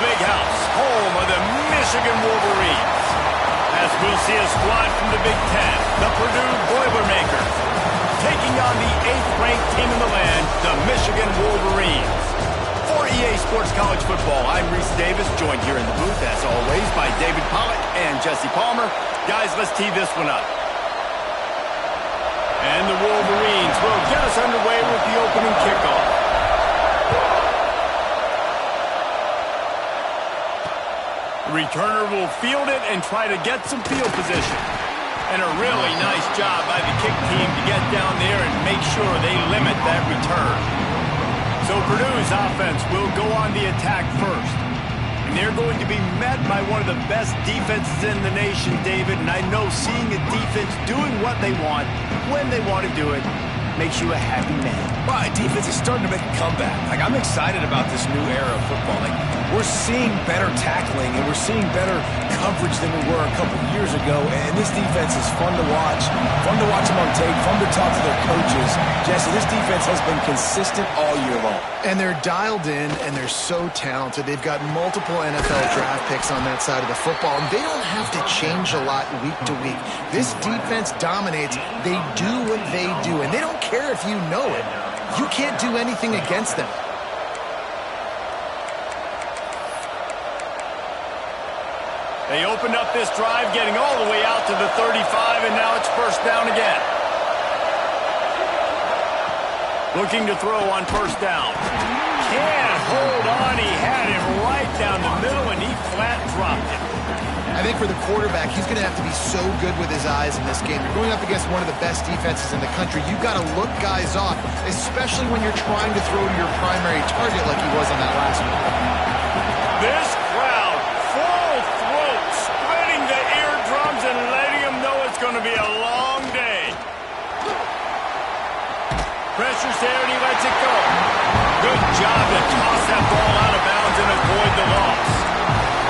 Big House, home of the Michigan Wolverines. As we'll see a squad from the Big Ten, the Purdue Boilermakers, taking on the 8th-ranked team in the land, the Michigan Wolverines. For EA Sports College Football, I'm Reese Davis, joined here in the booth, as always, by David Pollack and Jesse Palmer. Guys, let's tee this one up. And the Wolverines will get us underway with the opening kickoff. The returner will field it and try to get some field position. And a really nice job by the kick team to get down there and make sure they limit that return. So Purdue's offense will go on the attack first. And they're going to be met by one of the best defenses in the nation, David. And I know seeing a defense doing what they want, when they want to do it, makes you a happy man. Well, defense is starting to make a comeback. I'm excited about this new era of football. We're seeing better tackling, and we're seeing better coverage than we were a couple years ago. And this defense is fun to watch them on tape, fun to talk to their coaches. Jesse, this defense has been consistent all year long. And they're dialed in, and they're so talented. They've got multiple NFL draft picks on that side of the football, and they don't have to change a lot week to week. This defense dominates. They do what they do, and they don't care if you know it. You can't do anything against them. They opened up this drive, getting all the way out to the 35, and now it's first down again. Looking to throw on first down. Can't hold on. He had him right down the middle, and he flat dropped it. I think for the quarterback, he's going to have to be so good with his eyes in this game. You're going up against one of the best defenses in the country. You've got to look guys off, especially when you're trying to throw to your primary target like he was on that last one. This crowd, full throat, splitting the eardrums and letting them know it's going to be a long day. Pressure's there, and he lets it go. Good job to toss that ball out of bounds and avoid the loss.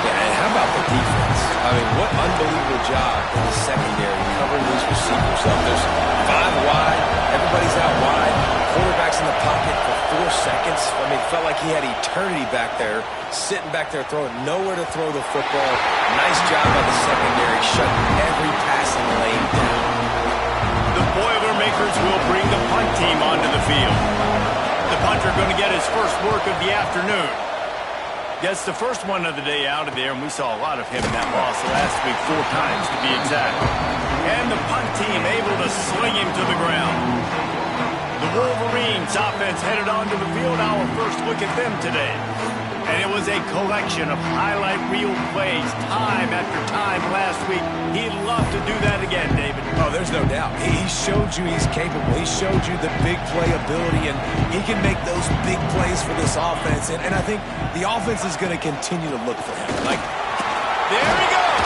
Yeah, and how about the defense? What unbelievable job in the secondary covering these receivers up. There's 5 wide, everybody's out wide, quarterback's in the pocket for 4 seconds. It felt like he had eternity back there, sitting back there throwing, nowhere to throw the football. Nice job by the secondary, shutting every passing lane down. The Boilermakers will bring the punt team onto the field. The punter going to get his first work of the afternoon. Gets the first one of the day out of there, and we saw a lot of him in that loss last week, 4 times to be exact. And the punt team able to sling him to the ground. The Wolverines offense headed onto the field. Our first look at them today. And it was a collection of highlight reel plays time after time last week. He'd love to do that again, David. Oh, there's no doubt. He showed you he's capable. He showed you the big play ability, and he can make those big plays for this offense. And I think the offense is going to continue to look for him. There he goes.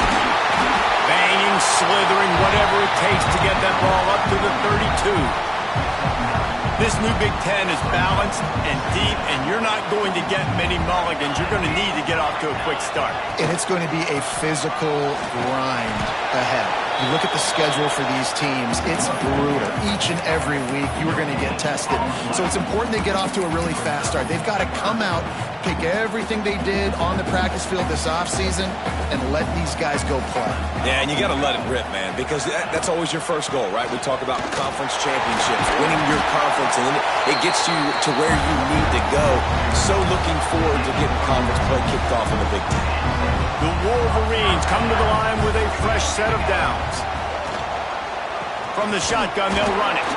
Banging, slithering, whatever it takes to get that ball up to the 32. This new Big Ten is balanced and deep, and you're not going to get many mulligans. You're going to need to get off to a quick start. And it's going to be a physical grind ahead. You look at the schedule for these teams, it's brutal. Each and every week, you are going to get tested. So it's important they get off to a really fast start. They've got to come out, pick everything they did on the practice field this offseason, and let these guys go play. Yeah, and you got to let it rip, man, because that's always your first goal, right? We talk about conference championships, winning your conference, and then it gets you to where you need to go. So looking forward to getting conference play kicked off in the Big Ten. The Wolverines come to the line with a fresh set of downs. From the shotgun, they'll run it.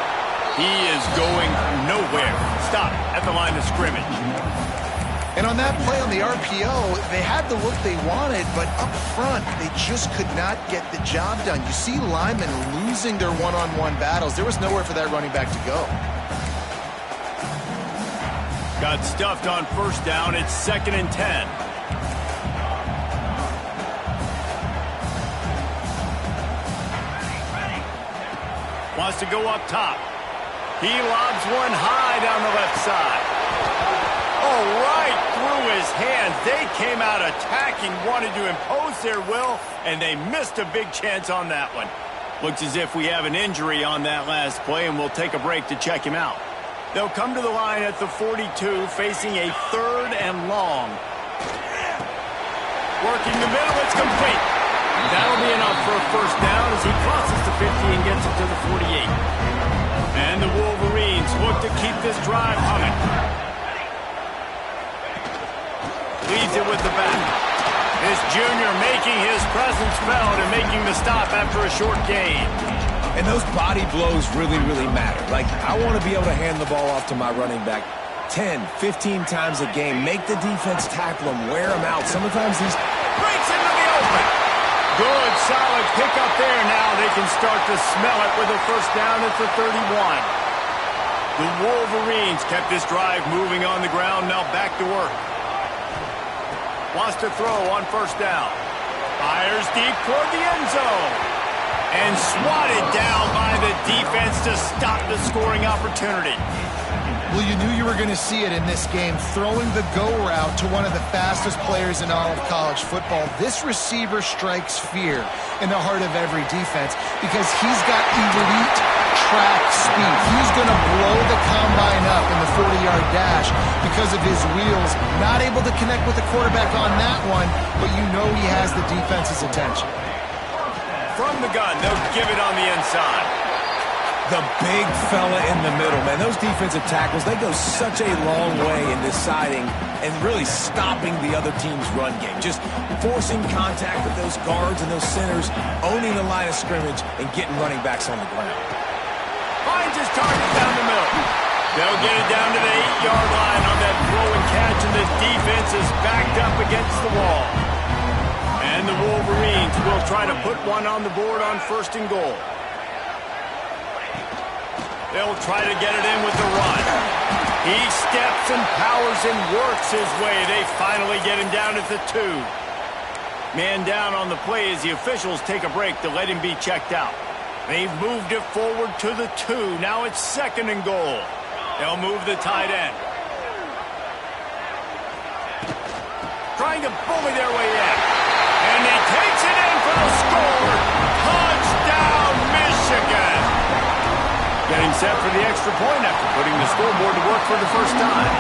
He is going nowhere. Stop at the line of scrimmage. And on that play on the RPO, they had the look they wanted, but up front, they just could not get the job done. You see linemen losing their one-on-one battles. There was nowhere for that running back to go. Got stuffed on first down. It's 2nd and 10. Wants to go up top. He lobs one high down the left side. Oh, right through his hands. They came out attacking, wanted to impose their will, and they missed a big chance on that one. Looks as if we have an injury on that last play, and we'll take a break to check him out. They'll come to the line at the 42, facing a 3rd and long. Working the middle, it's complete. That'll be enough for a first down as he crosses the 50 and gets it to the 48. And the Wolverines look to keep this drive humming. Leads it with the back. This junior making his presence felt and making the stop after a short gain. And those body blows really, really matter. Like, I want to be able to hand the ball off to my running back 10, 15 times a game. Make the defense tackle him, wear him out. Sometimes he's breaks into the open. Good, solid pickup there. Now they can start to smell it with a first down at the 31. The Wolverines kept this drive moving on the ground. Now back to work. Wants to throw on first down. Fires deep toward the end zone. And swatted down by the defense to stop the scoring opportunity. Well, you knew you were going to see it in this game, throwing the go route to one of the fastest players in all of college football. This receiver strikes fear in the heart of every defense because he's got elite track speed. He's going to blow the combine up in the 40-yard dash because of his wheels. Not able to connect with the quarterback on that one, but you know he has the defense's attention. From the gun, they'll give it on the inside. The big fella in the middle, man. Those defensive tackles, they go such a long way in deciding and really stopping the other team's run game. Just forcing contact with those guards and those centers, owning the line of scrimmage, and getting running backs on the ground. Finds his target down the middle. They'll get it down to the 8-yard line on that throw and catch, and the defense is backed up against the wall. And the Wolverines will try to put one on the board on first and goal. They'll try to get it in with the run. He steps and powers and works his way. They finally get him down at the 2. Man down on the play as the officials take a break to let him be checked out. They've moved it forward to the 2. Now it's second and goal. They'll move the tight end. Trying to bully their way in. And he takes it in for the score. Touchdown, Michigan. Getting set for the extra point after putting the scoreboard to work for the first time.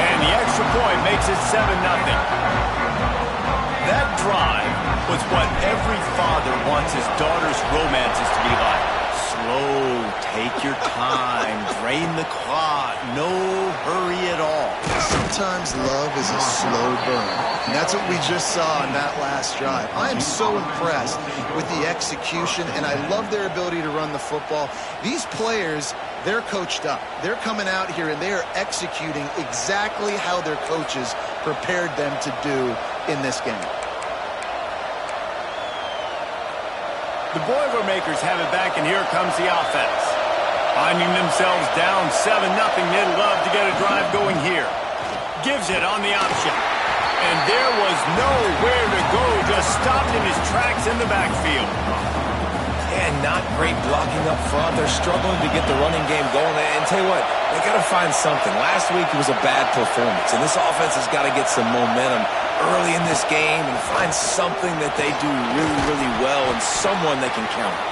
And the extra point makes it 7-0. That drive was what every father wants his daughter's romances to be like. Slow, take your time, drain the clock, no hurry at all. Sometimes love is a slow burn, and that's what we just saw on that last drive. I am so impressed with the execution, and I love their ability to run the football. These players, they're coached up. They're coming out here, and they are executing exactly how their coaches prepared them to do in this game. The Boilermakers have it back, and here comes the offense. Finding themselves down 7-0, they'd love to get a drive going here. Gives it on the option. And there was nowhere to go, just stopped in his tracks in the backfield. And not great blocking up front. They're struggling to get the running game going. And tell you what, they got to find something. Last week it was a bad performance, and this offense has got to get some momentum early in this game and find something that they do really, really well and someone they can count on.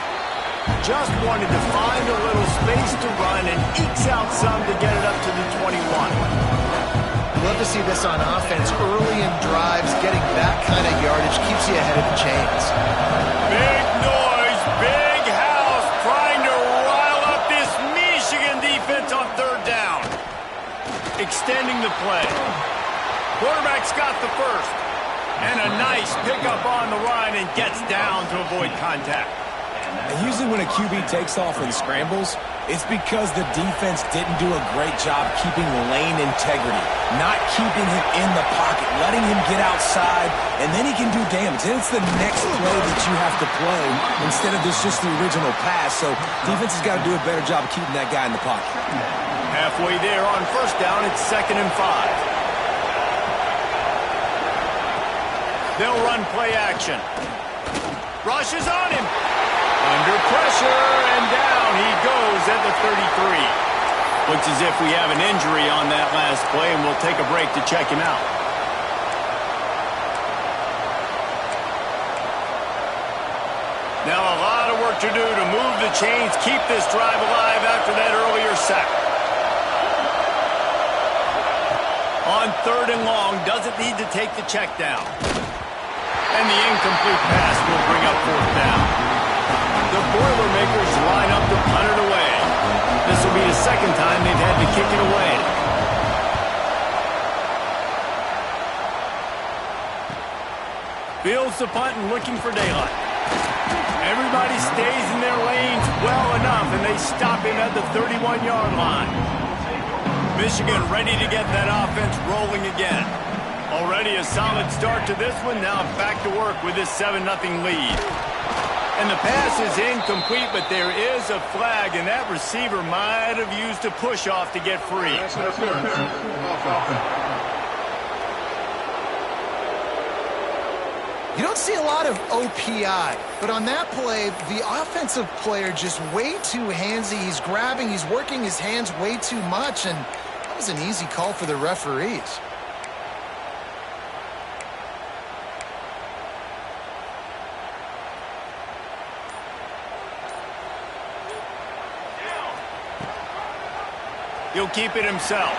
Just wanted to find a little space to run and ekes out some to get it up to the 21. Love to see this on offense. Early in drives, getting that kind of yardage keeps you ahead of the chains. Big noise, big house, trying to rile up this Michigan defense on third down. Extending the play. Quarterback's got the first. And a nice pickup on the run and gets down to avoid contact. And usually when a QB takes off and scrambles, it's because the defense didn't do a great job keeping lane integrity, not keeping him in the pocket, letting him get outside, and then he can do damage. And it's the next play that you have to play instead of just the original pass. So defense has got to do a better job of keeping that guy in the pocket. Halfway there on first down, it's 2nd and 5. They'll run play action. Rushes on him. Under pressure, and down he goes at the 33. Looks as if we have an injury on that last play, and we'll take a break to check him out. Now a lot of work to do to move the chains, keep this drive alive after that earlier sack. On 3rd and long, doesn't need to take the check down. And the incomplete pass will bring up fourth down. The Boilermakers line up to punt it away. This will be the second time they've had to kick it away. Fields the punt and looking for daylight. Everybody stays in their lanes well enough, and they stop him at the 31-yard line. Michigan ready to get that offense rolling again. Already a solid start to this one. Now back to work with this 7-0 lead. And the pass is incomplete, but there is a flag, and that receiver might have used a push-off to get free. You don't see a lot of OPI, but on that play, the offensive player just way too handsy. He's grabbing, he's working his hands way too much, and that was an easy call for the referees. He'll keep it himself.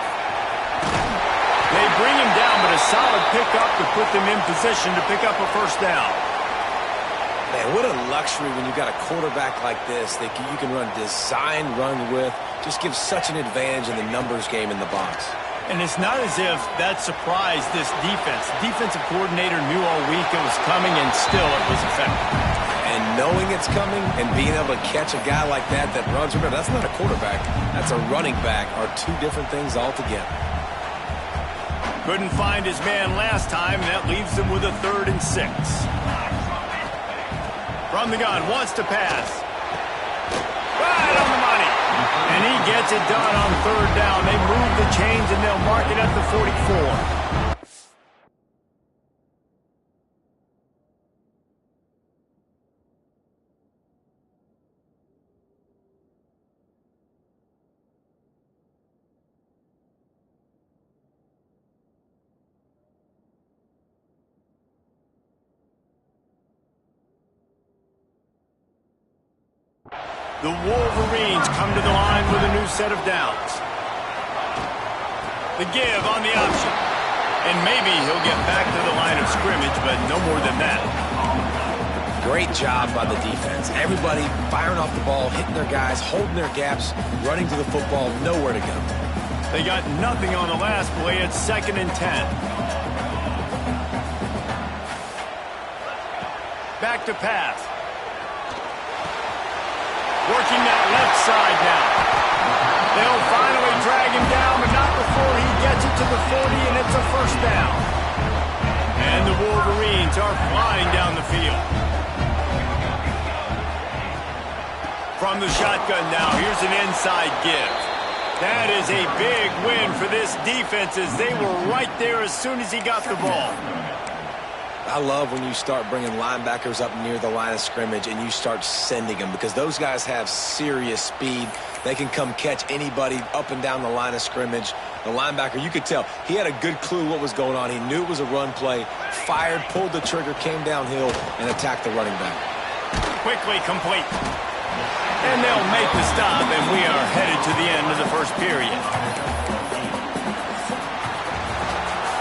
They bring him down, but a solid pickup to put them in position to pick up a first down. Man, what a luxury when you've got a quarterback like this that you can run design run with. Just gives such an advantage in the numbers game in the box. And it's not as if that surprised this defense. Defensive coordinator knew all week it was coming, and still it was effective. And knowing it's coming and being able to catch a guy like that runs, remember, that's not a quarterback. That's a running back, are two different things altogether. Couldn't find his man last time, and that leaves him with a 3rd and 6. From the gun, wants to pass. Right on the money. And he gets it done on 3rd down. They move the chains, and they'll mark it at the 44. The Wolverines come to the line with a new set of downs. The give on the option. And maybe he'll get back to the line of scrimmage, but no more than that. Great job by the defense. Everybody firing off the ball, hitting their guys, holding their gaps, running to the football, nowhere to go. They got nothing on the last play. It's 2nd and 10. Back to pass. Working that left side now. They'll finally drag him down, but not before he gets it to the 40, and it's a first down. And the Wolverines are flying down the field. From the shotgun now, here's an inside give. That is a big win for this defense, as they were right there as soon as he got the ball. I love when you start bringing linebackers up near the line of scrimmage and you start sending them, because those guys have serious speed. They can come catch anybody up and down the line of scrimmage. The linebacker, you could tell, he had a good clue what was going on. He knew it was a run play, fired, pulled the trigger, came downhill, and attacked the running back. Quickly complete. And they'll make the stop, and we are headed to the end of the first period.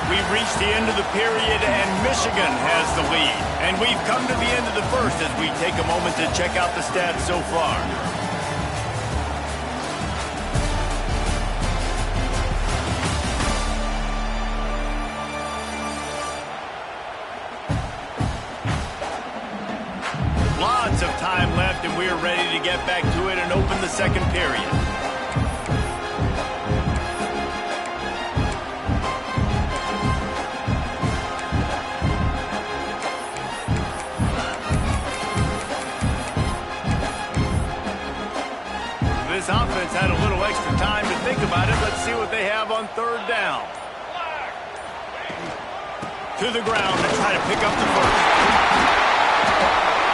We've reached the end of the period, and Michigan has the lead. And we've come to the end of the first as we take a moment to check out the stats so far. Lots of time left, and we're ready to get back to it and open the second period. This offense had a little extra time to think about it. Let's see what they have on 3rd down. To the ground to try to pick up the first.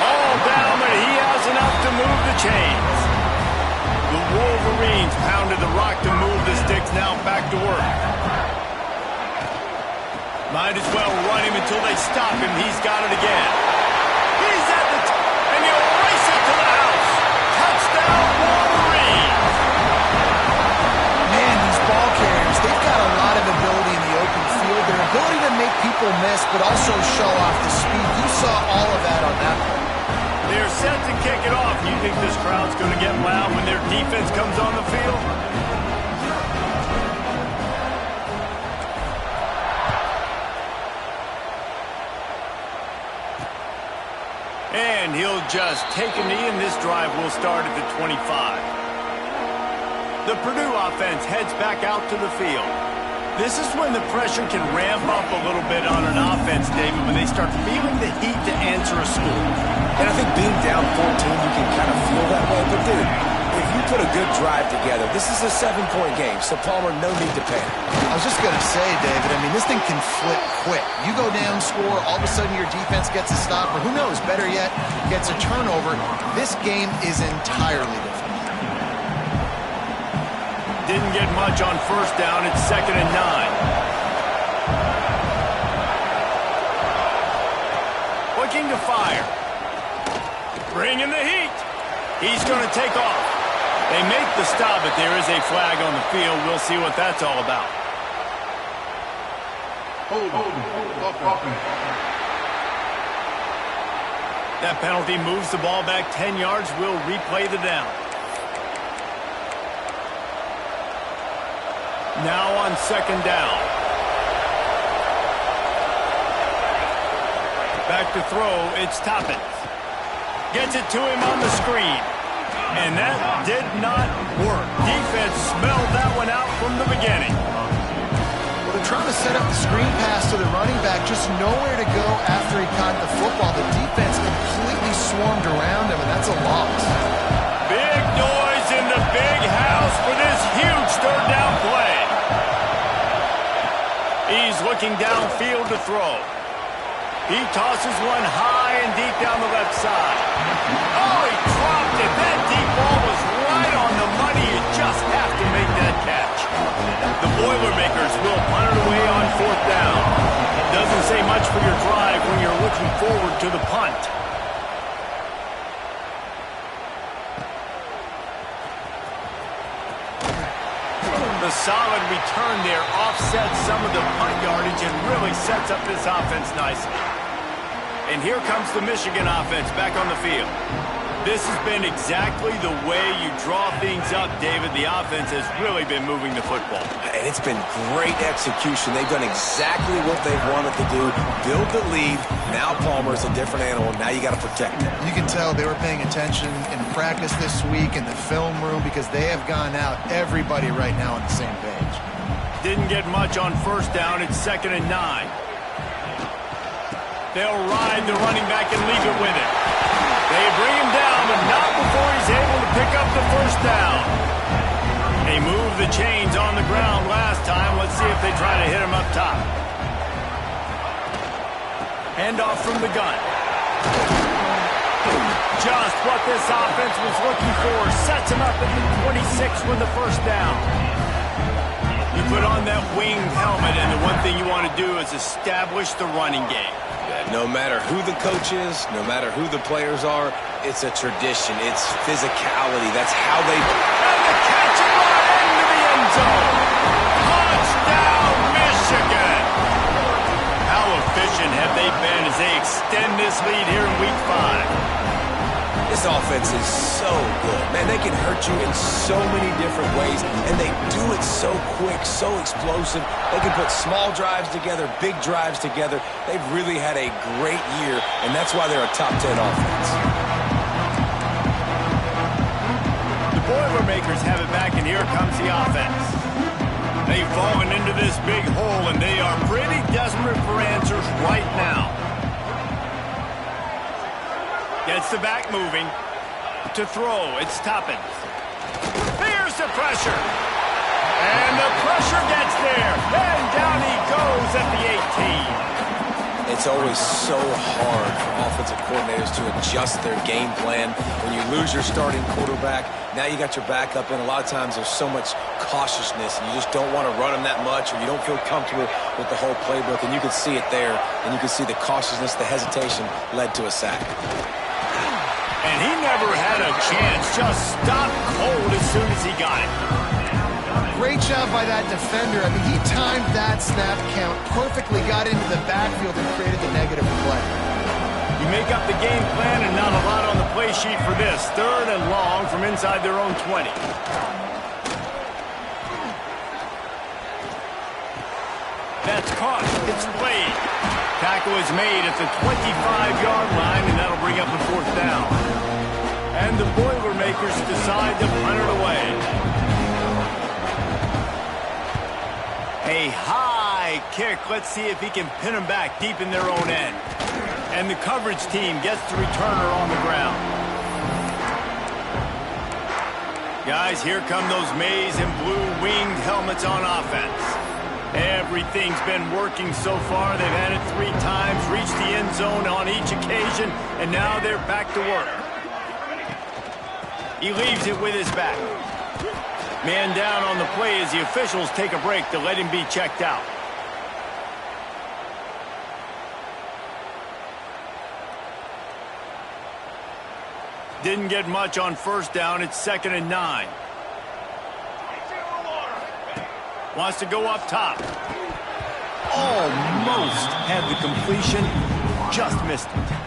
All down, but he has enough to move the chains. The Wolverines pounded the rock to move the sticks. Now back to work. Might as well run him until they stop him. He's got it again. He's at the and he'll race it to the house. Touchdown, Wolverines. Man, these ball carriers, they've got a lot of ability in the open field. Their ability to make make people miss, but also show off the speed. You saw all of that on that play. They're set to kick it off. You think this crowd's going to get loud when their defense comes on the field? And he'll just take a knee, and this drive will start at the 25. The Purdue offense heads back out to the field. This is when the pressure can ramp up a little bit on an offense, David, when they start feeling the heat to answer a score. And I think being down 14, you can kind of feel that way. But, dude, if you put a good drive together, this is a 7-point game, so Palmer, no need to panic. I was just going to say, David, I mean, this thing can flip quick. You go down, score, all of a sudden your defense gets a stop, or who knows, better yet, gets a turnover. This game is entirely different. Didn't get much on first down. It's 2nd and 9. Looking to fire. Bringing the heat. He's going to take off. They make the stop, but there is a flag on the field. We'll see what that's all about. That penalty moves the ball back 10 yards. We'll replay the down. Now on 2nd down. Back to throw, it's Toppins. Gets it to him on the screen. And that did not work. Defense smelled that one out from the beginning. Well, they're trying to set up the screen pass to the running back, just nowhere to go after he caught the football. The defense completely swarmed around him, and that's a loss. Big noise in the big house for this huge 3rd down play. He's looking downfield to throw. He tosses one high and deep down the left side. Oh, he dropped it. That deep ball was right on the money. You just have to make that catch. The Boilermakers will punt it away on 4th down. Doesn't say much for your drive when you're looking forward to the punt. The solid return there offsets some of the punt yardage and really sets up this offense nicely. And here comes the Michigan offense back on the field. This has been exactly the way you draw things up, David. The offense has really been moving the football. And it's been great execution. They've done exactly what they've wanted to do. Build the lead. Now Palmer's a different animal. Now you got to protect him. You can tell they were paying attention in practice this week in the film room because they have gone out, everybody right now on the same page. Didn't get much on first down. It's 2nd and 9. They'll ride the running back and leave it with it. They bring him down, but not before he's able to pick up the first down. They moved the chains on the ground last time. Let's see if they try to hit him up top. Handoff from the gun. Just what this offense was looking for. Sets him up at the 26 with the first down. You put on that winged helmet, and the one thing you want to do is establish the running game. No matter who the coach is, no matter who the players are, it's a tradition. It's physicality. That's how they... And the catch and run into the end zone. Touchdown, Michigan. How efficient have they been as they extend this lead here in Week 5? This offense is so good. Man, they can hurt you in so many different ways, and they do it so quick, so explosive. They can put small drives together, big drives together. They've really had a great year, and that's why they're a top 10 offense. The Boilermakers have it back, and here comes the offense. They've fallen into this big hole, and they are pretty desperate for answers right now. Gets the back moving. To throw, it's Toppins. Here's the pressure. And the pressure gets there. And down he goes at the 18. It's always so hard for offensive coordinators to adjust their game plan. When you lose your starting quarterback, now you got your backup in. A lot of times there's so much cautiousness, and you just don't want to run them that much, or you don't feel comfortable with the whole playbook. And you can see it there, and you can see the cautiousness, the hesitation led to a sack. And he never had a chance. Just stopped cold as soon as he got it. great job by that defender. I mean, he timed that snap count perfectly, got into the backfield and created the negative play. You make up the game plan and not a lot on the play sheet for this. 3rd and long from inside their own 20. That's caught. It's played. Tackle is made at the 25-yard line, and that'll bring up a 4th down. And the Boilermakers decide to punt it away. A high kick. Let's see if he can pin them back deep in their own end. And the coverage team gets the returner on the ground. Guys, here come those maize and blue winged helmets on offense. Everything's been working so far. They've had it 3 times, reached the end zone on each occasion, and now they're back to work. He leaves it with his back. Man down on the play as the officials take a break to let him be checked out. Didn't get much on 1st down. It's 2nd and 9. Wants to go up top. Almost had the completion. Just missed it.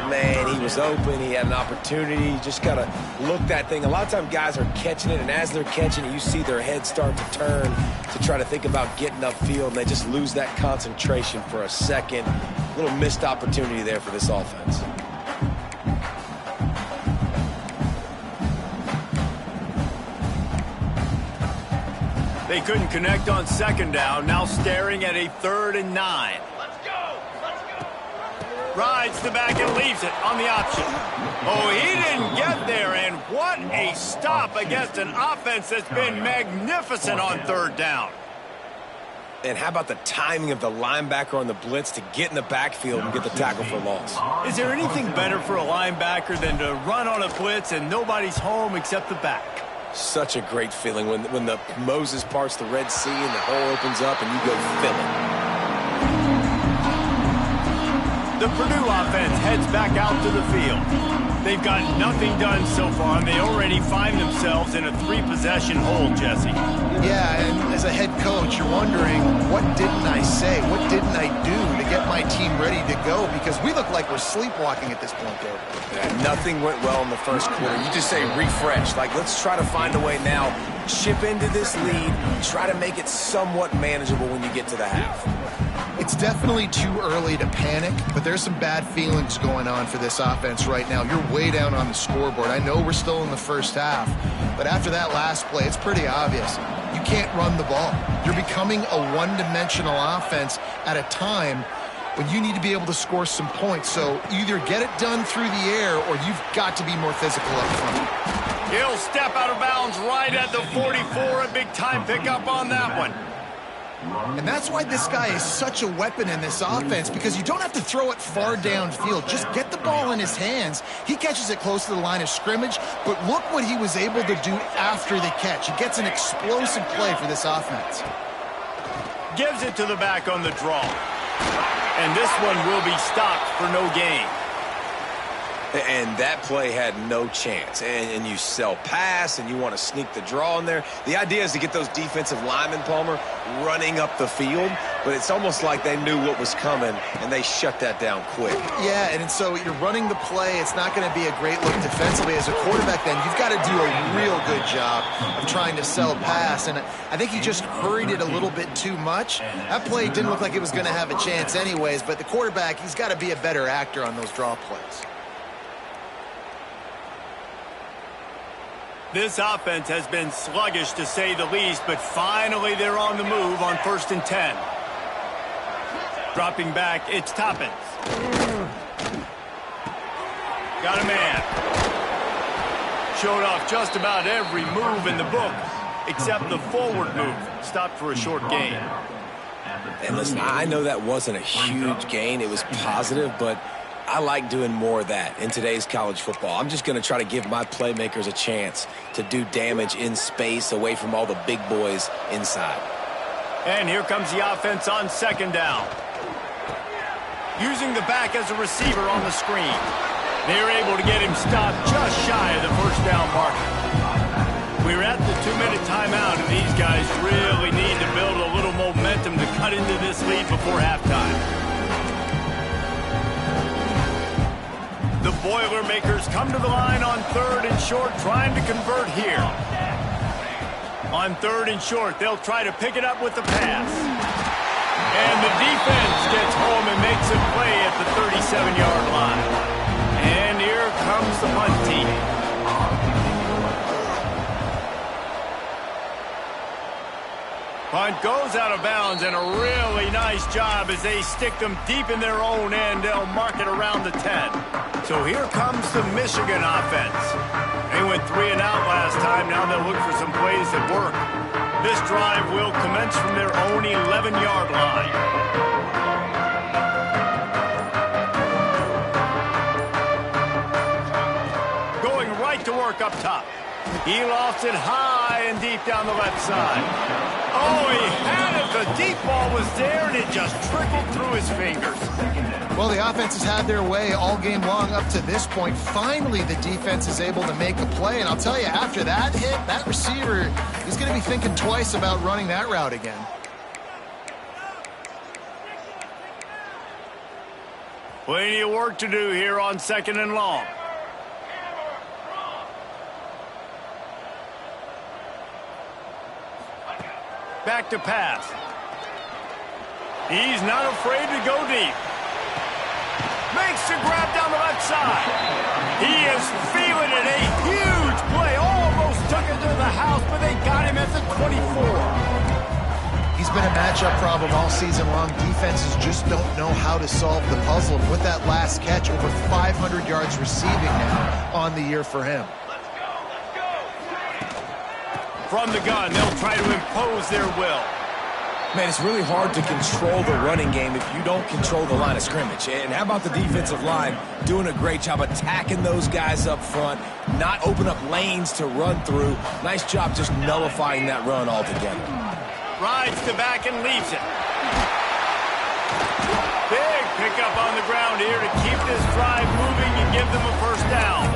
Man, he was open. He had an opportunity. You just got to look that thing. A lot of times guys are catching it, and as they're catching it, you see their head start to turn to try to think about getting upfield, and they just lose that concentration for a second. A little missed opportunity there for this offense. They couldn't connect on 2nd down. Now staring at a 3rd and 9. Let's go! Let's go! Rides the back and leaves it on the option. Oh, he didn't get there, and what a stop against an offense that's been magnificent on 3rd down. And how about the timing of the linebacker on the blitz to get in the backfield and get the tackle for loss? Is there anything better for a linebacker than to run on a blitz and nobody's home except the back? Such a great feeling when the Moses parts the Red Sea and the hole opens up and you go fill it. The Purdue offense heads back out to the field. They've got nothing done so far, and they already find themselves in a 3-possession hole, Jesse. Yeah, and as a head coach, you're wondering, what didn't I say? What didn't I do to get my team ready to go? Because we look like we're sleepwalking at this point, David. Yeah, nothing went well in the 1st quarter. You just say refresh. Like, let's try to find a way now. Chip into this lead. Try to make it somewhat manageable when you get to the half. It's definitely too early to panic, but there's some bad feelings going on for this offense right now. You're way down on the scoreboard. I know we're still in the 1st half, but after that last play, it's pretty obvious. You can't run the ball. You're becoming a one-dimensional offense at a time when you need to be able to score some points. So either get it done through the air or you've got to be more physical up front. He'll step out of bounds right at the 44. A big-time pickup on that one. And that's why this guy is such a weapon in this offense, because you don't have to throw it far downfield. Just get the ball in his hands. He catches it close to the line of scrimmage, but look what he was able to do after the catch. He gets an explosive play for this offense. Gives it to the back on the draw. And this one will be stopped for no gain. And that play had no chance. And you sell pass, and you want to sneak the draw in there. The idea is to get those defensive linemen, Palmer, running up the field. But it's almost like they knew what was coming, and they shut that down quick. Yeah, and so you're running the play. It's not going to be a great look defensively. As a quarterback, then, you've got to do a real good job of trying to sell pass. And I think he just hurried it a little bit too much. That play didn't look like it was going to have a chance anyways. But the quarterback, he's got to be a better actor on those draw plays. This offense has been sluggish, to say the least, but finally they're on the move on 1st and 10. Dropping back, it's Toppins. Got a man. Showed off just about every move in the book, except the forward move. Stopped for a short gain. And listen, I know that wasn't a huge gain. It was positive, but I like doing more of that in today's college football. I'm just going to try to give my playmakers a chance to do damage in space away from all the big boys inside. And here comes the offense on 2nd down. Using the back as a receiver on the screen. They're able to get him stopped just shy of the 1st down marker. We're at the 2-minute timeout, and these guys really need to build a little momentum to cut into this lead before halftime. The Boilermakers come to the line on 3rd and short, trying to convert here. On 3rd and short, they'll try to pick it up with the pass. And the defense gets home and makes a play at the 37-yard line. And here comes the punt team. Punt goes out of bounds, and a really nice job as they stick them deep in their own end. They'll mark it around the 10. So here comes the Michigan offense. They went 3 and out last time. Now they'll look for some plays that work. This drive will commence from their own 11-yard line. Going right to work up top. He lofts it high and deep down the left side. Oh, he had it. The deep ball was there, and it just trickled through his fingers. Well, the offense has had their way all game long up to this point. Finally, the defense is able to make a play. And I'll tell you, after that hit, that receiver is going to be thinking twice about running that route again. Plenty of work to do here on 2nd and long. Back to pass. He's not afraid to go deep. Makes the grab down the left side. He is feeling it. A huge play. Almost took it to the house, but they got him at the 24. He's been a matchup problem all season long. Defenses just don't know how to solve the puzzle. And with that last catch, over 500 yards receiving now on the year for him. From the gun, they'll try to impose their will. Man, it's really hard to control the running game if you don't control the line of scrimmage. And how about the defensive line doing a great job attacking those guys up front, not open up lanes to run through. Nice job just nullifying that run altogether. Rides to back and leaves it. Big pickup on the ground here to keep this drive moving and give them a first down.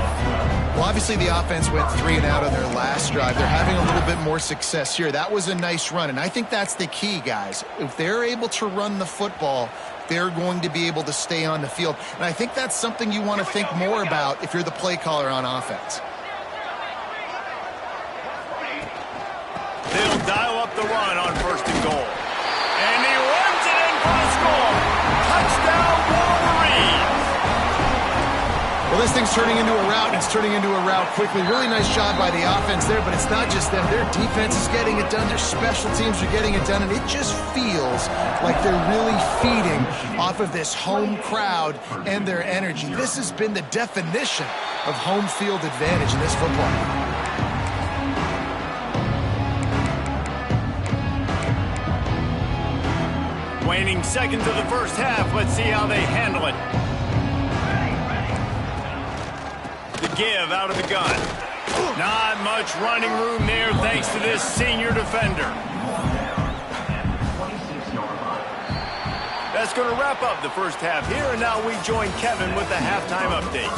Well, obviously the offense went 3 and out on their last drive. They're having a little bit more success here. That was a nice run, and I think that's the key, guys. If they're able to run the football, they're going to be able to stay on the field. And I think that's something you want to think more about if you're the play caller on offense. They'll dial up the run on 1st and goal. And he runs it in for the score. Touchdown, Wolverines! Well, this thing's turning into a rout, and it's turning into a rout quickly. Really nice job by the offense there, but it's not just them. Their defense is getting it done. Their special teams are getting it done, and it just feels like they're really feeding off of this home crowd and their energy. This has been the definition of home field advantage in this football game. Waning seconds of the first half. Let's see how they handle it. The give out of the gun. Not much running room there thanks to this senior defender. That's going to wrap up the first half here, and now we join Kevin with the halftime update.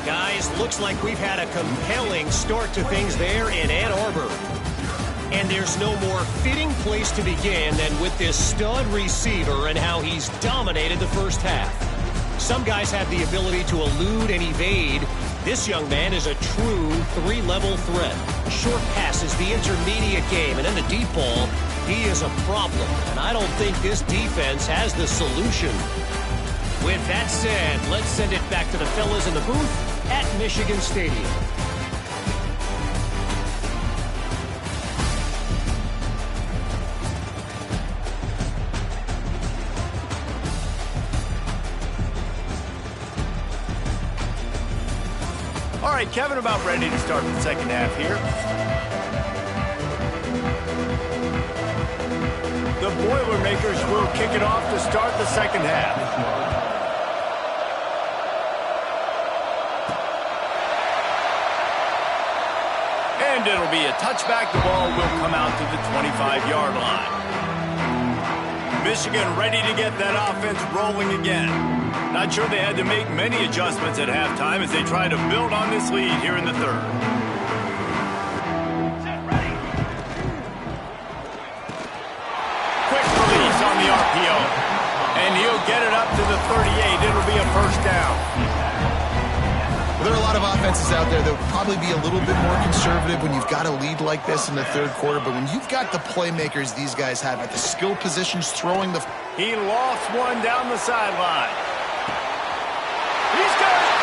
Guys, looks like we've had a compelling start to things there in Ann Arbor. And there's no more fitting place to begin than with this stud receiver and how he's dominated the first half. Some guys have the ability to elude and evade. This young man is a true 3-level threat. Short passes, the intermediate game, and then the deep ball, he is a problem. And I don't think this defense has the solution. With that said, let's send it back to the fellas in the booth at Michigan Stadium. All right, Kevin, about ready to start the second half here. The Boilermakers will kick it off to start the second half. And it'll be a touchback. The ball will come out to the 25-yard line. Michigan ready to get that offense rolling again. Not sure they had to make many adjustments at halftime as they try to build on this lead here in the third. They'll get it up to the 38. It'll be a first down. Well, there are a lot of offenses out there that will probably be a little bit more conservative when you've got a lead like this in the third quarter. But when you've got the playmakers these guys have at the skill positions throwing the... He lost one down the sideline. He's got it.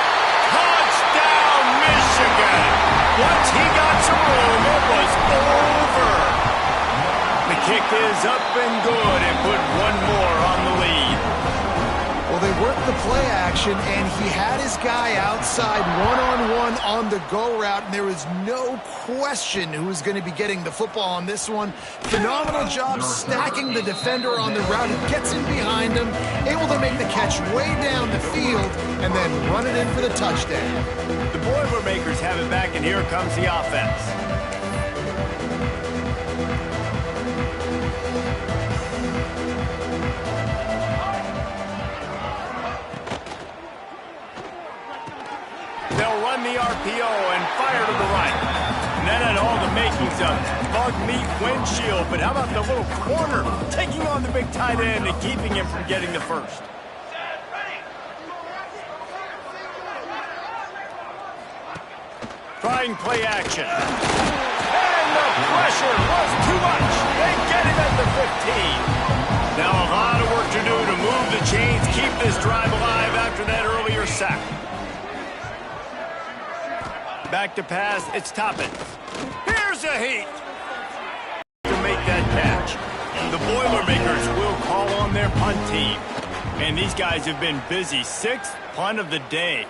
Touchdown, Michigan. Once he got some room, it was over. The kick is up and good and put one more on the lead. Well, they worked the play action, and he had his guy outside one-on-one on the go route, and there was no question who was going to be getting the football on this one. Phenomenal job stacking the defender on the route. He gets in behind him, able to make the catch way down the field, and then run it in for the touchdown. The Boilermakers have it back, and here comes the offense. They'll run the RPO and fire to the right. And that had all the makings of bug meat windshield. But how about the little corner taking on the big tight end and keeping him from getting the first? Trying play action. And the pressure was too much. They get him at the 15. Now a lot of work to do to move the chains, keep this drive alive after that earlier sack. Back to pass, it's Toppin. Here's a heat to make that catch. The Boilermakers will call on their punt team. And these guys have been busy. Sixth punt of the day.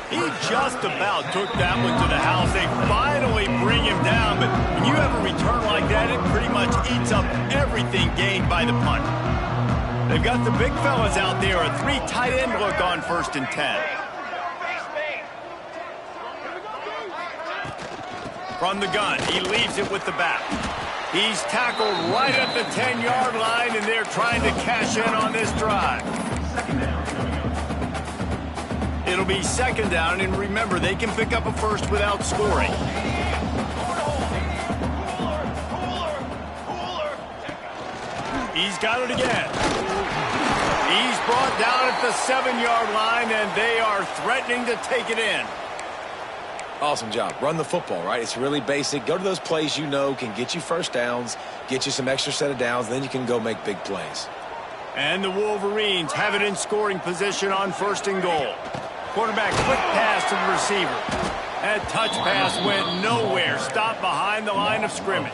He just about took that one to the house. They finally bring him down, but when you have a return like that, it pretty much eats up everything gained by the punt. They've got the big fellas out there, a three tight end look on 1st and 10. From the gun, he leaves it with the back. He's tackled right at the 10-yard line, and they're trying to cash in on this drive. It'll be 2nd down, and remember, they can pick up a first without scoring. He's got it again. He's brought down at the 7-yard line, and they are threatening to take it in. Awesome job. Run the football, right? It's really basic. Go to those plays you know can get you first downs, get you some extra set of downs, then you can go make big plays. And the Wolverines have it in scoring position on 1st and goal. Quarterback quick pass to the receiver. That touch pass went nowhere. Stopped behind the line of scrimmage.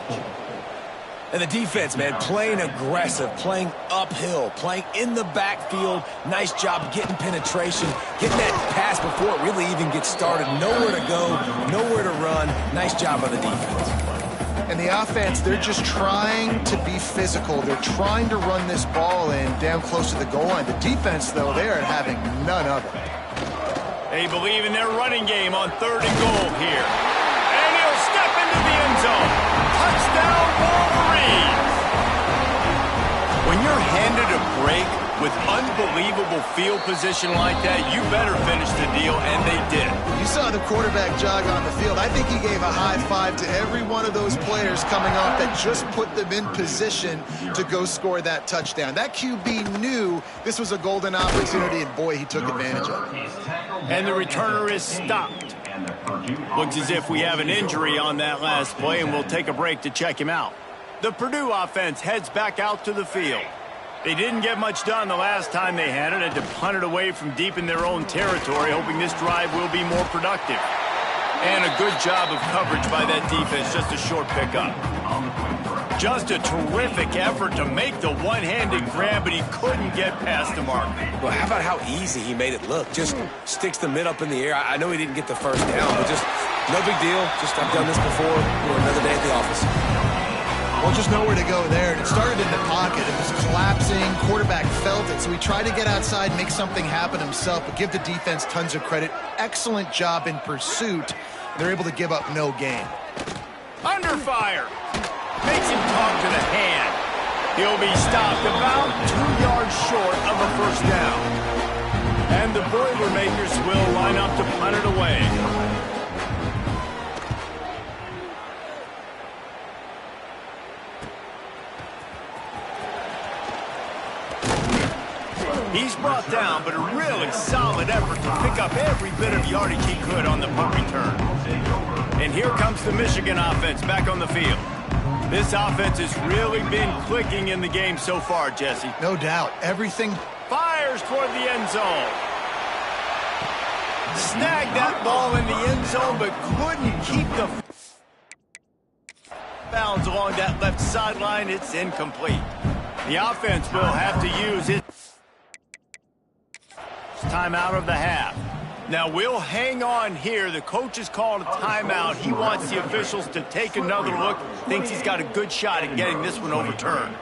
And the defense, man, playing aggressive, playing uphill, playing in the backfield. Nice job getting penetration, getting that pass before it really even gets started. Nowhere to go, nowhere to run. Nice job by the defense. And the offense, they're just trying to be physical. They're trying to run this ball in down close to the goal line. The defense, though, they are having none of it. They believe in their running game on 3rd and goal here. And he'll step into the end zone. Touchdown, Wolverines! When you're handed a break with unbelievable field position like that, you better finish the deal, and they did. You saw the quarterback jog on the field. I think he gave a high five to every one of those players coming off that just put them in position to go score that touchdown. That QB knew this was a golden opportunity, and boy, he took advantage of it. And the returner is stopped. Looks as if we have an injury on that last play, and we'll take a break to check him out. The Purdue offense heads back out to the field. They didn't get much done the last time they had it, had to punt it away from deep in their own territory, hoping this drive will be more productive. And a good job of coverage by that defense, just a short pickup. Just a terrific effort to make the one-handed grab, but he couldn't get past the mark. Well, how about how easy he made it look? Just sticks the mid up in the air. I know he didn't get the first down, but just no big deal. Just I've done this before. Another day at the office. Well, just nowhere to go there. And it started in the pocket. It was collapsing. Quarterback felt it, so he tried to get outside, make something happen himself, but give the defense tons of credit. Excellent job in pursuit. They're able to give up no gain. Under fire. Makes him talk to the hand. He'll be stopped about 2 yards short of a first down. And the Boilermakers will line up to punt it away. He's brought down, but a really solid effort to pick up every bit of yardage he could on the punt return. And here comes the Michigan offense back on the field. This offense has really been clicking in the game so far, Jesse. No doubt. Everything fires toward the end zone. Snagged that ball in the end zone, but couldn't keep the bounds along that left sideline. It's incomplete. The offense will have to use its timeout of the half. Now we'll hang on here. The coach has called a timeout. He wants the officials to take another look. Thinks he's got a good shot at getting this one overturned.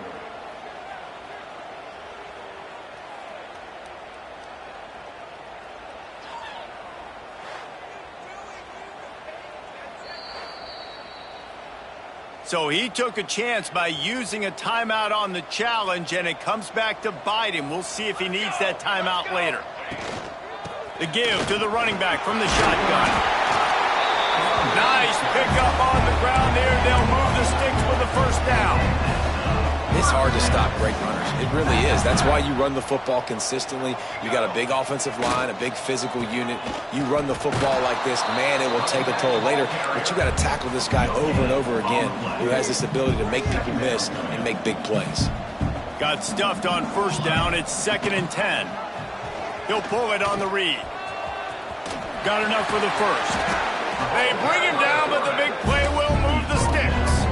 So he took a chance by using a timeout on the challenge, and it comes back to bite him. We'll see if he needs that timeout later. The give to the running back from the shotgun. Nice pickup on the ground there. They'll move the sticks with the first down. It's hard to stop great runners. It really is. That's why you run the football consistently. You got a big offensive line, a big physical unit. You run the football like this, man, it will take a toll later. But you got to tackle this guy over and over again who has this ability to make people miss and make big plays. Got stuffed on first down. It's 2nd and 10. He'll pull it on the read. Got enough for the first. They bring him down, but the big play will move the sticks.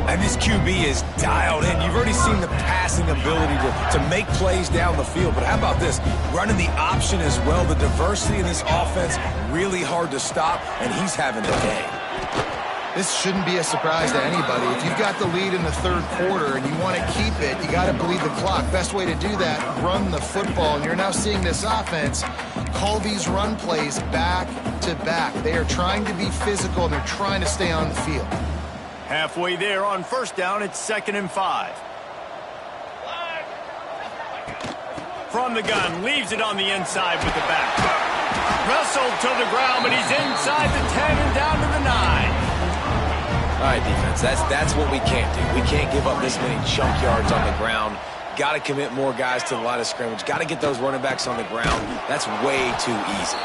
And this QB is dialed in. You've already seen the passing ability to make plays down the field. But how about this? Running the option as well. The diversity in this offense, really hard to stop, and he's having a day. This shouldn't be a surprise to anybody. If you've got the lead in the third quarter and you want to keep it, you got to bleed the clock. Best way to do that, run the football. And you're now seeing this offense call these run plays back to back. They are trying to be physical, and they're trying to stay on the field. Halfway there on first down, it's 2nd and 5. From the gun, leaves it on the inside with the back. Wrestled to the ground, but he's inside the 10 and down to the 9. All right, defense, that's what we can't do. We can't give up this many chunk yards on the ground. Got to commit more guys to the line of scrimmage. Got to get those running backs on the ground. That's way too easy.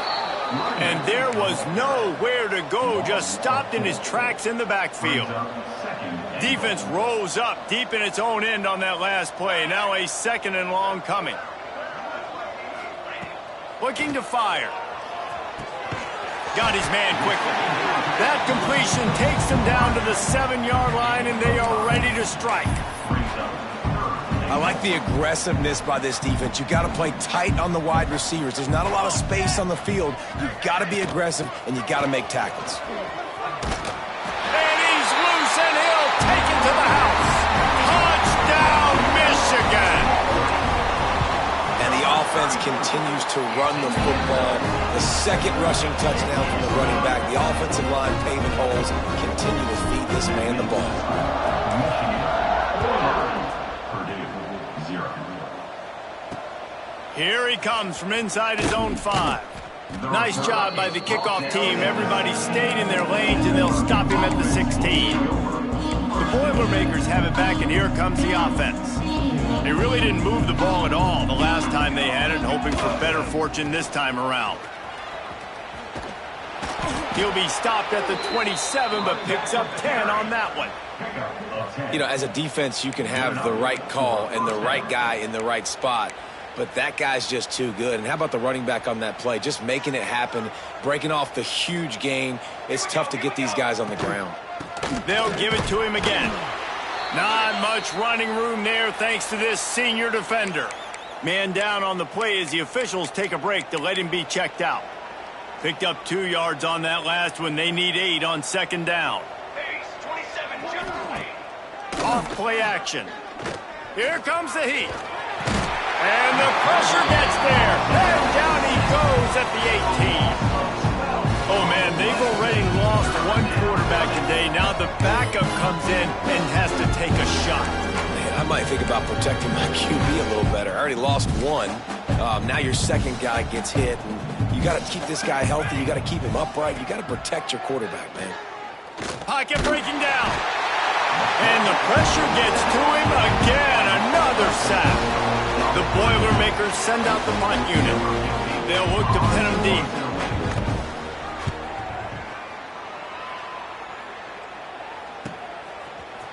And there was nowhere to go, just stopped in his tracks in the backfield. Defense rose up deep in its own end on that last play. Now a 2nd and long coming. Looking to fire. Got his man quickly. That completion takes them down to the 7-yard line, and they are ready to strike. I like the aggressiveness by this defense. You've got to play tight on the wide receivers. There's not a lot of space on the field. You've got to be aggressive, and you've got to make tackles. And he's loose, and he'll take it to the house. Touchdown, Michigan! And the offense continues to run the football. The second rushing touchdown from the running back. The offensive line paving holes. Continue to feed this man the ball. Here he comes from inside his own 5. Nice job by the kickoff team. Everybody stayed in their lanes, and they'll stop him at the 16. The Boilermakers have it back, and here comes the offense. They really didn't move the ball at all the last time they had it, hoping for better fortune this time around. He'll be stopped at the 27, but picks up 10 on that one. You know, as a defense, you can have the right call and the right guy in the right spot. But that guy's just too good. And how about the running back on that play? Just making it happen, breaking off the huge gain. It's tough to get these guys on the ground. They'll give it to him again. Not much running room there thanks to this senior defender. Man down on the play as the officials take a break to let him be checked out. Picked up 2 yards on that last one. They need 8 on 2nd down. Off play action. Here comes the heat. And the pressure gets there. And down he goes at the 18. Oh, man, they've already lost one quarterback today. Now the backup comes in and has to take a shot. Man, I might think about protecting my QB a little better. I already lost one. Now your second guy gets hit. And you got to keep this guy healthy. You got to keep him upright. You got to protect your quarterback, man. Pocket breaking down. And the pressure gets to him again. Another sack. The Boilermakers send out the punt unit. They'll look to pin them deep.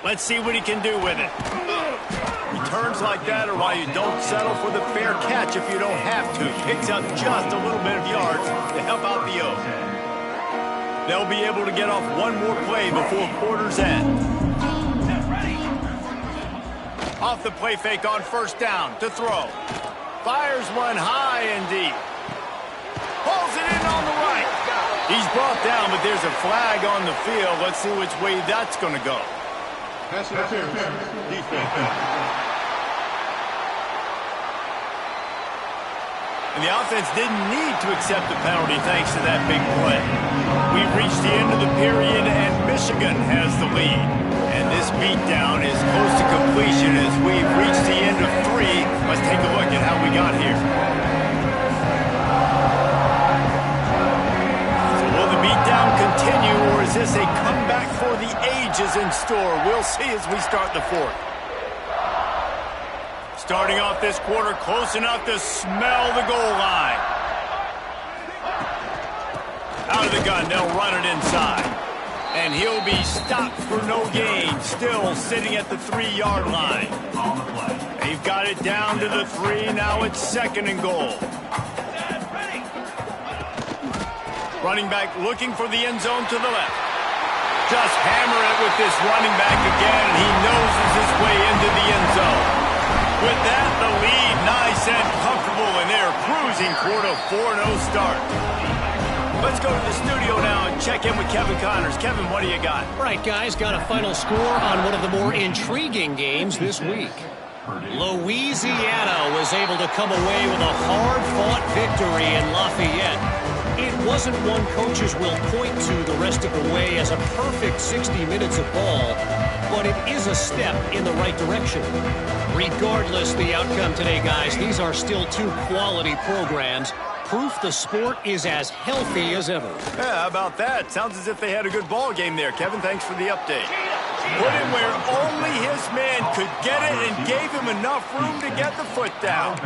Let's see what he can do with it. Returns like that are why you don't settle for the fair catch if you don't have to. Picks up just a little bit of yards to help out the O. They'll be able to get off one more play before quarter's end. Off the play fake on first down to throw. Fires one high and deep. Pulls it in on the right. He's brought down, but there's a flag on the field. Let's see which way that's going to go. Pass interference. Defense. And the offense didn't need to accept the penalty thanks to that big play. We've reached the end of the period, and Michigan has the lead. And this beatdown is close to completion as we've reached the end of 3. Let's take a look at how we got here. So will the beatdown continue, or is this a comeback for the ages in store? We'll see as we start the 4th. Starting off this quarter close enough to smell the goal line. Out of the gun, they'll run it inside. And he'll be stopped for no gain, still sitting at the 3-yard line. They've got it down to the 3, now it's 2nd and goal. Running back looking for the end zone to the left. Just hammer it with this running back again, and he noses his way into the end zone. With that, the lead nice and comfortable, and they're cruising toward a 4-0 start. Let's go to the studio now and check in with Kevin Connors. Kevin, what do you got? Right, guys, got a final score on one of the more intriguing games this week. Louisiana was able to come away with a hard-fought victory in Lafayette. It wasn't one coaches will point to the rest of the way as a perfect 60 minutes of ball, but it is a step in the right direction. Regardless the outcome today, guys, these are still 2 quality programs. Proof the sport is as healthy as ever. Yeah, how about that? Sounds as if they had a good ball game there. Kevin, thanks for the update. Put him where only his man could get it and gave him enough room to get the foot down.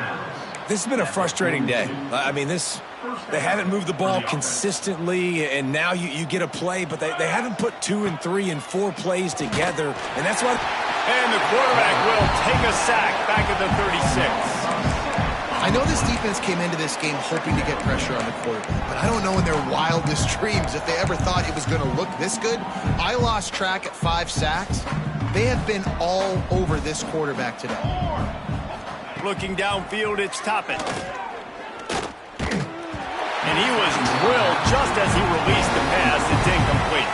This has been a frustrating day. I mean, they haven't moved the ball consistently, and now you get a play, but they haven't put 2 and 3 and 4 plays together, and that's why. And the quarterback will take a sack back at the 36. I know this defense came into this game hoping to get pressure on the quarterback, but I don't know in their wildest dreams if they ever thought it was going to look this good. I lost track at 5 sacks. They have been all over this quarterback today. Looking downfield, it's Toppin. And he was drilled just as he released the pass. It's incomplete.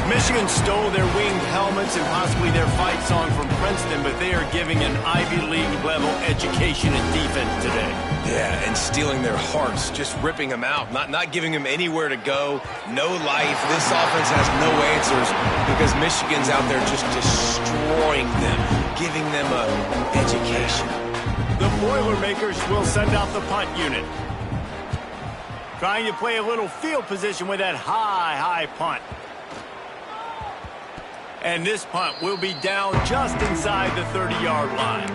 Michigan stole their winged helmets and possibly their fight song from Princeton, but they are giving an Ivy League level education in defense today. Yeah, and stealing their hearts, just ripping them out, not giving them anywhere to go, no life. This offense has no answers because Michigan's out there just destroying them, giving them an education. The Boilermakers will send out the punt unit. Trying to play a little field position with that high punt. And this punt will be down just inside the 30-yard line.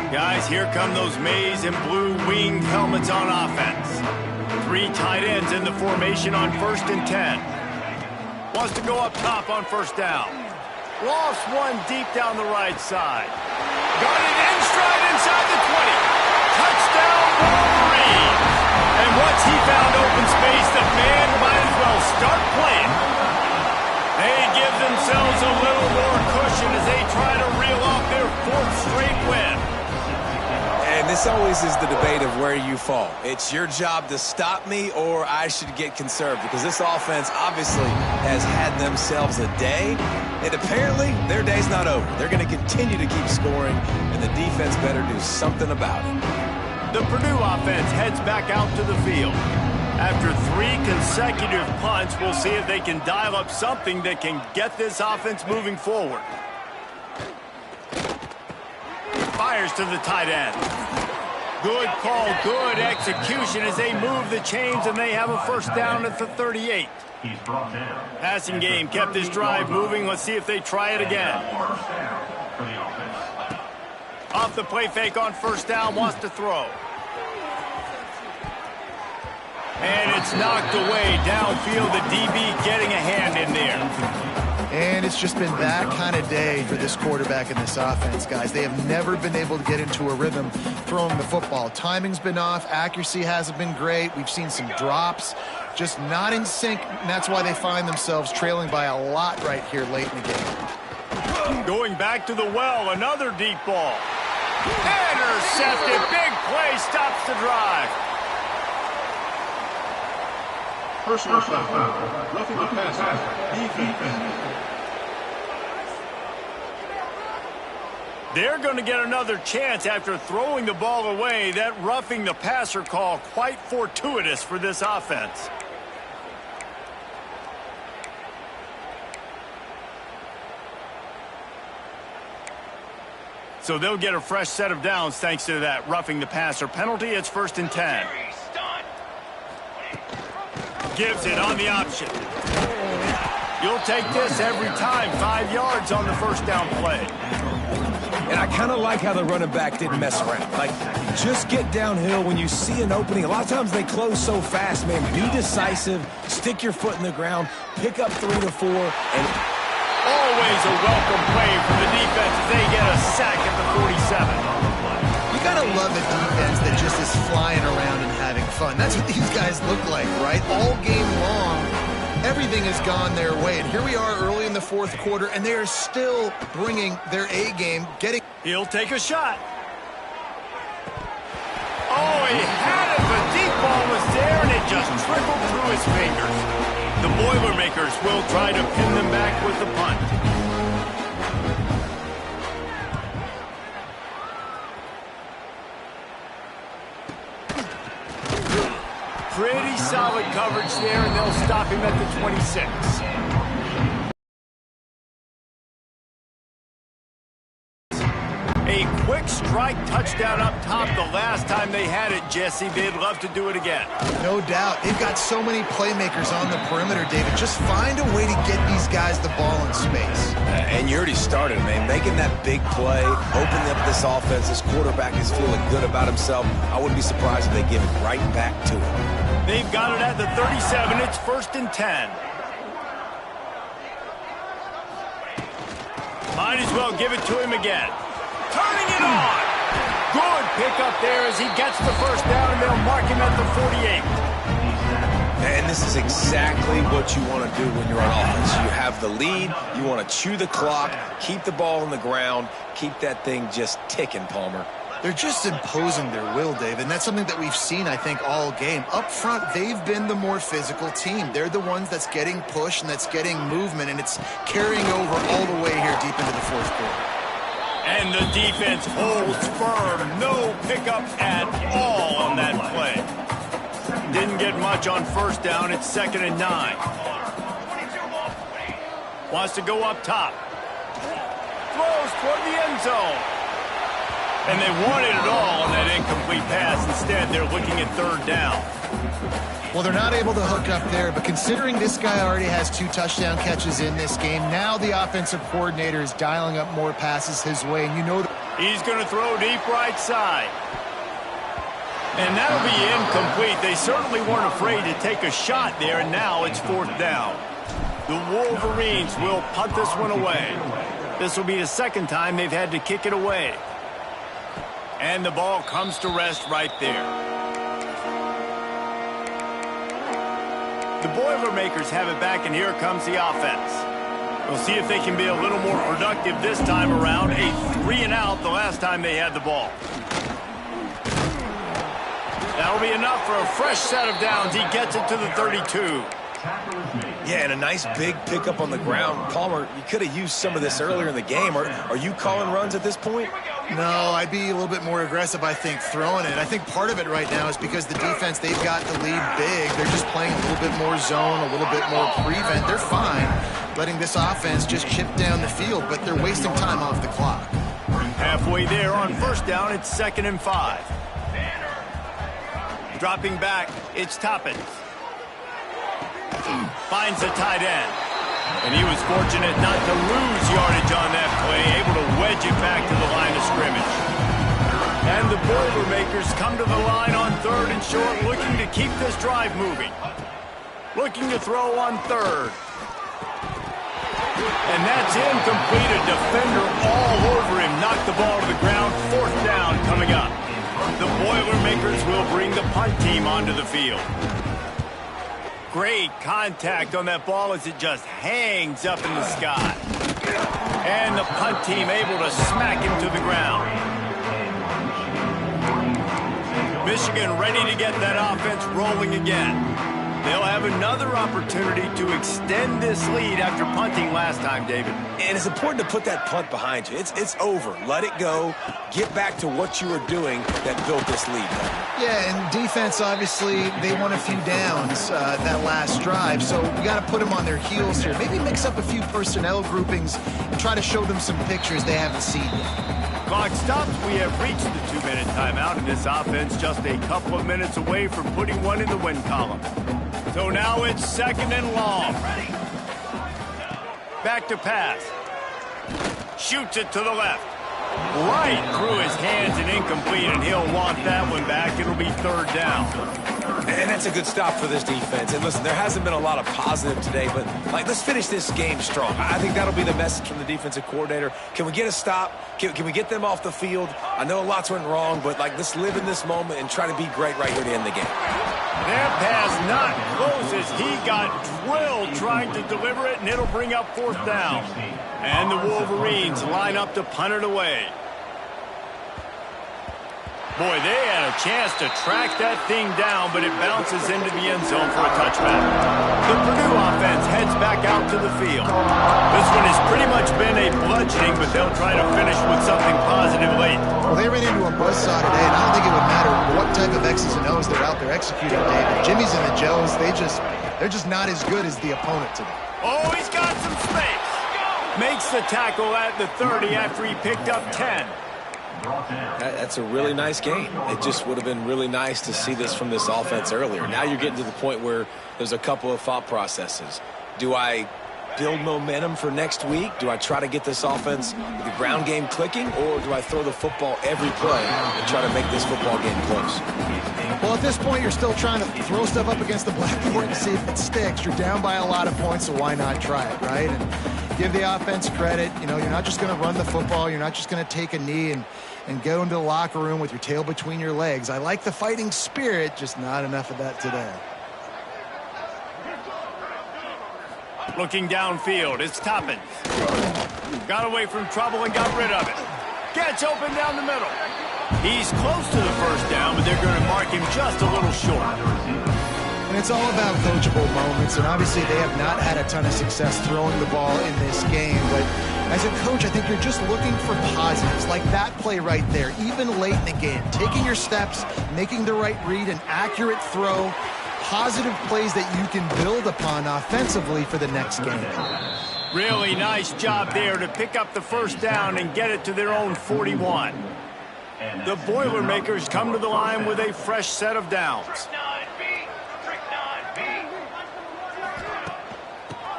Guys, here come those maize and blue winged helmets on offense. 3 tight ends in the formation on 1st and 10. Wants to go up top on first down. Lost one deep down the right side. Got it in stride inside the 20. Touchdown, Wolverine. And once he found open space, the man might as well start playing. They give themselves a little more cushion as they try to reel off their 4th straight win. And this always is the debate of where you fall. It's your job to stop me or I should get conserved because this offense obviously has had themselves a day, and apparently their day's not over. They're going to continue to keep scoring, and the defense better do something about it. The Purdue offense heads back out to the field. After 3 consecutive punts, we'll see if they can dial up something that can get this offense moving forward. Fires to the tight end. Good call, good execution as they move the chains, and they have a first down at the 38. Passing game kept this drive moving. Let's see if they try it again. Off the play fake on first down, wants to throw. And it's knocked away downfield. The DB getting a hand in there. And it's just been that kind of day for this quarterback and this offense, guys. They have never been able to get into a rhythm throwing the football. Timing's been off. Accuracy hasn't been great. We've seen some drops. Just not in sync, and that's why they find themselves trailing by a lot right here late in the game. Going back to the well, another deep ball. Intercepted. Big play stops the drive. Personal foul. Roughing the passer. Defense. They're going to get another chance after throwing the ball away. That roughing the passer call quite fortuitous for this offense. So they'll get a fresh set of downs thanks to that roughing the passer penalty. It's 1st and 10. Gives it on the option. You'll take this every time. 5 yards on the first down play. And I kind of like how the running back didn't mess around. Like, just get downhill when you see an opening. A lot of times they close so fast, man. Be decisive, stick your foot in the ground, pick up 3 to 4, and always a welcome play for the defense as they get a sack at the 47. You gotta love a defense that just is flying around and having fun. That's what these guys look like, right? All game long, everything has gone their way. And here we are early in the 4th quarter, and they are still bringing their A game, getting... He'll take a shot. Oh, he had it. The deep ball was there, and it just trickled through his fingers. The Boilermakers will try to pin them back with the punt. Pretty solid coverage there, and they'll stop him at the 26. A quick strike touchdown up top the last time they had it, Jesse. They'd love to do it again. No doubt. They've got so many playmakers on the perimeter, David. Just find a way to get these guys the ball in space. And you already started, man. Making that big play, opening up this offense. This quarterback is feeling good about himself. I wouldn't be surprised if they give it right back to him. They've got it at the 37. It's 1st and 10. Might as well give it to him again. Turning it on. Good pickup there as he gets the first down, and they'll mark him at the 48. And this is exactly what you want to do when you're on offense. You have the lead. You want to chew the clock, keep the ball on the ground, keep that thing just ticking, Palmer. They're just imposing their will, Dave, and that's something that we've seen, I think, all game. Up front, they've been the more physical team. They're the ones that's getting pushed and that's getting movement, and it's carrying over all the way here deep into the 4th quarter. And the defense holds firm. No pickups at all on that play. Didn't get much on first down. It's 2nd and 9. Wants to go up top. Throws toward the end zone. And they wanted it all on that incomplete pass. Instead, they're looking at 3rd down. Well, they're not able to hook up there, but considering this guy already has 2 touchdown catches in this game, now the offensive coordinator is dialing up more passes his way, and you know... He's going to throw deep right side. And that'll be incomplete. They certainly weren't afraid to take a shot there, and now it's 4th down. The Wolverines will punt this one away. This will be the 2nd time they've had to kick it away. And the ball comes to rest right there. The Boilermakers have it back, and here comes the offense. We'll see if they can be a little more productive this time around. A 3-and-out the last time they had the ball. That'll be enough for a fresh set of downs. He gets it to the 32. Yeah, and a nice big pickup on the ground. Palmer, you could have used some of this earlier in the game. Are you calling runs at this point? No, I'd be a little bit more aggressive, I think, throwing it. I think part of it right now is because the defense, they've got the lead big. They're just playing a little bit more zone, a little bit more prevent. They're fine letting this offense just chip down the field, but they're wasting time off the clock. Halfway there on first down, it's 2nd and 5. Dropping back, it's Toppins. Finds the tight end. And he was fortunate not to lose yardage on that play, able to wedge it back to the line of scrimmage. And the Boilermakers come to the line on 3rd and short, looking to keep this drive moving. Looking to throw on 3rd. And that's incomplete. A defender all over him. Knocked the ball to the ground. 4th down coming up. The Boilermakers will bring the punt team onto the field. Great contact on that ball as it just hangs up in the sky. And the punt team able to smack him to the ground. Michigan ready to get that offense rolling again. They'll have another opportunity to extend this lead after punting last time, David. And it's important to put that punt behind you. It's over. Let it go. Get back to what you were doing that built this lead. Yeah, and defense, obviously, they won a few downs that last drive, so you got to put them on their heels here. Maybe mix up a few personnel groupings and try to show them some pictures they haven't seen yet. Clock stops. We have reached the 2-minute timeout, and this offense just a couple of minutes away from putting one in the win column. So now it's 2nd and long. Back to pass. Shoots it to the left. Right through his hands and incomplete, and he'll want that one back. It'll be 3rd down. And that's a good stop for this defense. And listen, there hasn't been a lot of positive today, but let's finish this game strong. I think that'll be the message from the defensive coordinator. Can we get a stop? Can we get them off the field? I know lots went wrong, but let's live in this moment and try to be great right here to end the game. That pass not close as he got drilled trying to deliver it, and it'll bring up 4th down. And the Wolverines line up to punt it away. Boy, they had a chance to track that thing down, but it bounces into the end zone for a touchback. The Purdue offense heads back out to the field. This one has pretty much been a bludgeoning, but they'll try to finish with something positive late. Well, they ran into a buzzsaw today, and I don't think it would matter what type of X's and O's they're out there executing, David. Jimmy's and the Joes, they're just not as good as the opponent today. Oh, he's got some space. Makes the tackle at the 30 after he picked up 10. That's a really nice game. It just would have been really nice to see this from this offense earlier. Now you're getting to the point where there's a couple of thought processes. Do I build momentum for next week? Do I try to get this offense, the ground game clicking, or do I throw the football every play and try to make this football game close? Well, at this point, you're still trying to throw stuff up against the blackboard to see if it sticks. You're down by a lot of points, so why not try it, right? And give the offense credit. You know, you're not just going to run the football. You're not just going to take a knee and go into the locker room with your tail between your legs. I like the fighting spirit, just not enough of that today. Looking downfield, it's Toppin. Got away from trouble and got rid of it. Gets open down the middle. He's close to the 1st down, but they're going to mark him just a little short. And it's all about coachable moments, and obviously they have not had a ton of success throwing the ball in this game, but as a coach, I think you're just looking for positives, like that play right there, even late in the game. Taking your steps, making the right read, an accurate throw, positive plays that you can build upon offensively for the next game. Really nice job there to pick up the 1st down and get it to their own 41. The Boilermakers come to the line with a fresh set of downs.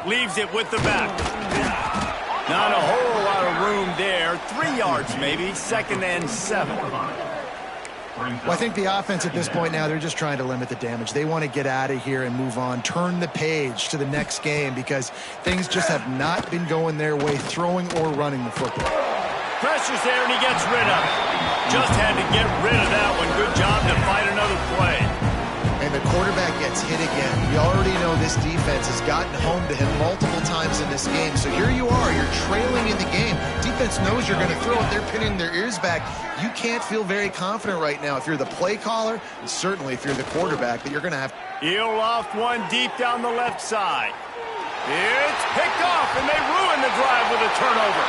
Leaves it with the back. Not a whole lot of room there. 3 yards maybe. 2nd and 7. Well, I think the offense at this point now, they're just trying to limit the damage. They want to get out of here and move on, turn the page to the next game because things just have not been going their way, throwing or running the football. Pressure's there and he gets rid of it. Just had to get rid of that one. Good job to fight another play. And the quarterback gets hit again. You already know this defense has gotten home to him multiple times in this game. So here you are, you're trailing in the game. Defense knows you're going to throw it. They're pinning their ears back. You can't feel very confident right now if you're the play caller, and certainly if you're the quarterback, that you're going to have. He'll loft one deep down the left side. It's picked off, and they ruin the drive with a turnover.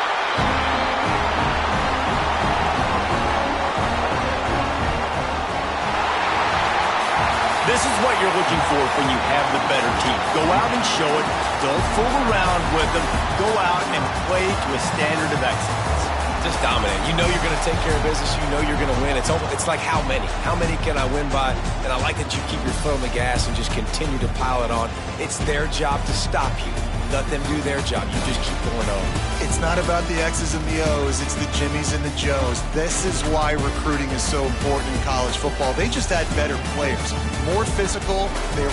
This is what you're looking for when you have the better team. Go out and show it. Don't fool around with them. Go out and play to a standard of excellence. Just dominate. You know you're going to take care of business. You know you're going to win. It's like how many? How many can I win by? And I like that you keep your foot on the gas and just continue to pile it on. It's their job to stop you. Let them do their job. You just keep going on. It's not about the X's and the O's. It's the Jimmies and the Joes. This is why recruiting is so important in college football. They just had better players, more physical. They